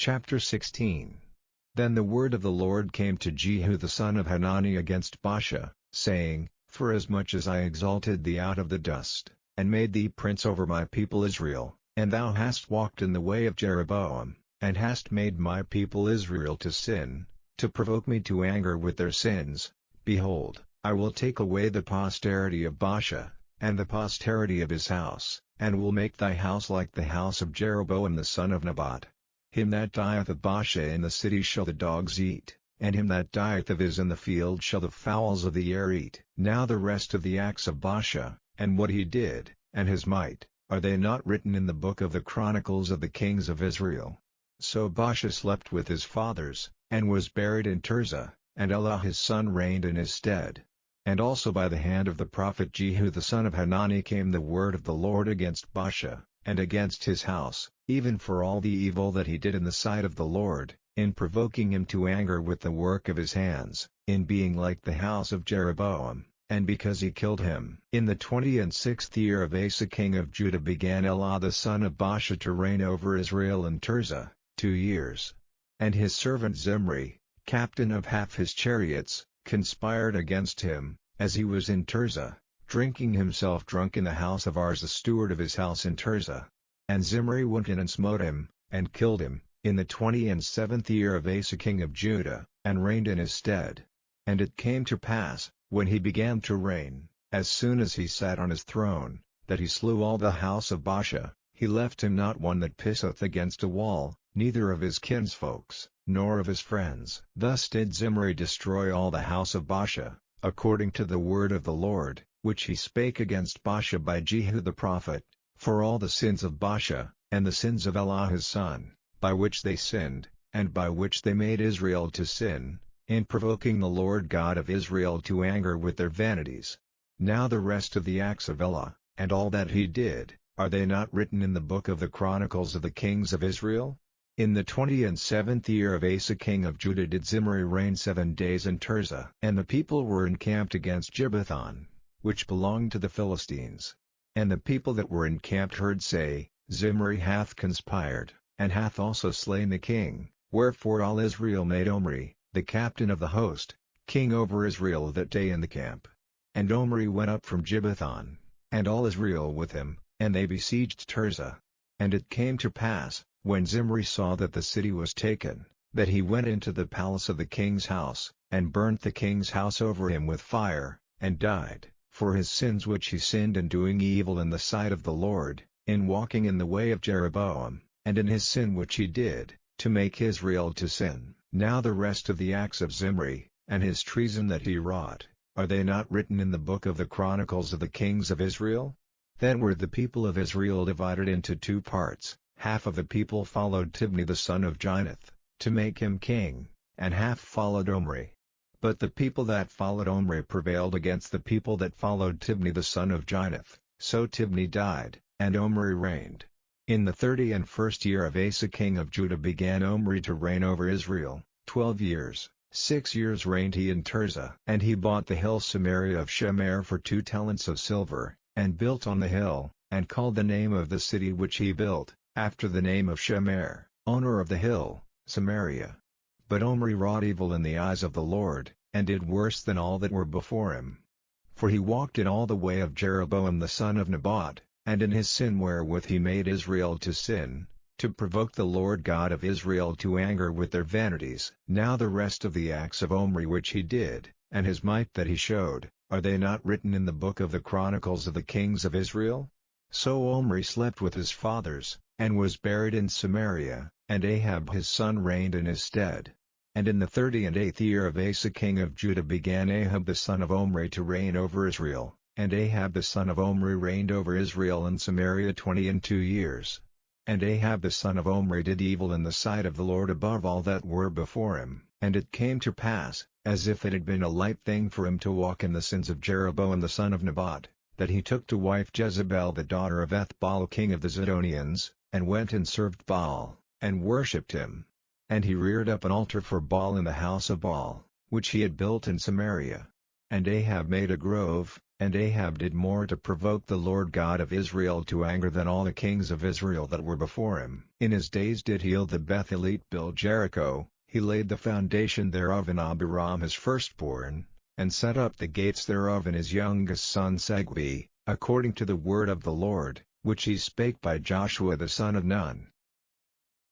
Chapter 16. Then the word of the Lord came to Jehu the son of Hanani against Baasha, saying, Forasmuch as I exalted thee out of the dust, and made thee prince over my people Israel, and thou hast walked in the way of Jeroboam, and hast made my people Israel to sin, to provoke me to anger with their sins, behold, I will take away the posterity of Baasha, and the posterity of his house, and will make thy house like the house of Jeroboam the son of Nebat. Him that dieth of Baasha in the city shall the dogs eat, and him that dieth of his in the field shall the fowls of the air eat. Now the rest of the acts of Baasha, and what he did, and his might, are they not written in the book of the chronicles of the kings of Israel? So Baasha slept with his fathers, and was buried in Tirzah, and Elah his son reigned in his stead. And also by the hand of the prophet Jehu the son of Hanani came the word of the Lord against Baasha, and against his house, even for all the evil that he did in the sight of the Lord, in provoking him to anger with the work of his hands, in being like the house of Jeroboam, and because he killed him. In the 26th year of Asa king of Judah began Elah the son of Baasha to reign over Israel in Tirzah, 2 years. And his servant Zimri, captain of half his chariots, conspired against him, as he was in Tirzah, drinking himself drunk in the house of Ars the steward of his house in Tirzah. And Zimri went in and smote him, and killed him, in the 27th year of Asa king of Judah, and reigned in his stead. And it came to pass, when he began to reign, as soon as he sat on his throne, that he slew all the house of Baasha, he left him not one that pisseth against a wall, neither of his kinsfolks, nor of his friends. Thus did Zimri destroy all the house of Baasha, according to the word of the Lord, which he spake against Baasha by Jehu the prophet, for all the sins of Baasha, and the sins of Elah his son, by which they sinned, and by which they made Israel to sin, in provoking the Lord God of Israel to anger with their vanities. Now the rest of the acts of Elah, and all that he did, are they not written in the book of the chronicles of the kings of Israel? In the 27th year of Asa king of Judah did Zimri reign 7 days in Tirzah. And the people were encamped against Gibbethon, which belonged to the Philistines. And the people that were encamped heard say, Zimri hath conspired, and hath also slain the king. Wherefore all Israel made Omri, the captain of the host, king over Israel that day in the camp. And Omri went up from Gibbethon, and all Israel with him, and they besieged Tirzah. And it came to pass, when Zimri saw that the city was taken, that he went into the palace of the king's house, and burnt the king's house over him with fire, and died, for his sins which he sinned in doing evil in the sight of the Lord, in walking in the way of Jeroboam, and in his sin which he did, to make Israel to sin. Now the rest of the acts of Zimri, and his treason that he wrought, are they not written in the book of the chronicles of the kings of Israel? Then were the people of Israel divided into 2 parts, half of the people followed Tibni the son of Ginath, to make him king, and half followed Omri. But the people that followed Omri prevailed against the people that followed Tibni the son of Ginath, so Tibni died, and Omri reigned. In the 31st year of Asa king of Judah began Omri to reign over Israel, 12 years. 6 years reigned he in Tirzah. And he bought the hill Samaria of Shemer for 2 talents of silver, and built on the hill, and called the name of the city which he built, after the name of Shemer, owner of the hill, Samaria. But Omri wrought evil in the eyes of the Lord, and did worse than all that were before him. For he walked in all the way of Jeroboam the son of Nebat, and in his sin wherewith he made Israel to sin, to provoke the Lord God of Israel to anger with their vanities. Now the rest of the acts of Omri which he did, and his might that he showed, are they not written in the book of the chronicles of the kings of Israel? So Omri slept with his fathers, and was buried in Samaria, and Ahab his son reigned in his stead. And in the 38th year of Asa king of Judah began Ahab the son of Omri to reign over Israel, and Ahab the son of Omri reigned over Israel in Samaria 22 years. And Ahab the son of Omri did evil in the sight of the Lord above all that were before him. And it came to pass, as if it had been a light thing for him to walk in the sins of Jeroboam the son of Nebat, that he took to wife Jezebel the daughter of Ethbaal king of the Zidonians, and went and served Baal, and worshipped him. And he reared up an altar for Baal in the house of Baal, which he had built in Samaria. And Ahab made a grove, And Ahab did more to provoke the Lord God of Israel to anger than all the kings of Israel that were before him. In his days did heal the Bethelite build Jericho, he laid the foundation thereof in Abiram his firstborn, and set up the gates thereof in his youngest son Segbi, according to the word of the Lord, which he spake by Joshua the son of Nun.